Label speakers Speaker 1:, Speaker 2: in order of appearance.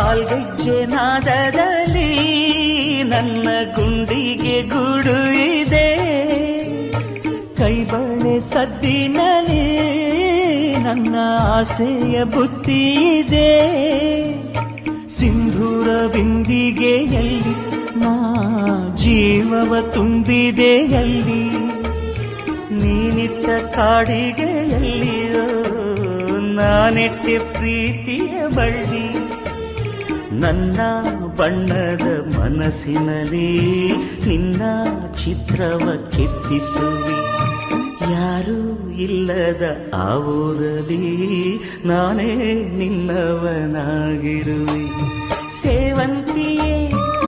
Speaker 1: ಕಾಲ್ಗೆಜ್ಜೆ ನಾದದಲ್ಲಿ ನನ್ನ ಗುಂಡಿಗೆ ಗೂಡು ಇದೆ, ಕೈಬಳೆ ಸದ್ದಿನಲ್ಲಿ ನನ್ನ ಆಸೆಯ ಬುತ್ತಿ ಇದೆ. ಸಿಂಧೂರ ಬಿಂದಿಗೆಯಲ್ಲಿ ನಾ ಜೀವವ ತುಂಬಿದೆಯಲ್ಲಿ, ನೀನಿಟ್ಟ ಕಾಡಿಗೆಯಲ್ಲಿಯೋ ನಾನೆಟ್ಟೆ ಪ್ರೀತಿಯ ಬಳ್ಳಿ. ನನ್ನ ಬಣ್ಣದ ಮನಸ್ಸಿನಲ್ಲಿ ನಿನ್ನ ಚಿತ್ರವ ಕೆತ್ತಿಸುವಿ, ಯಾರೂ ಇಲ್ಲದ ಆ ಊರಲ್ಲಿ ನಾನೇ ನಿನ್ನವನಾಗಿರುವೆ. ಸೇವಂತಿಯೇ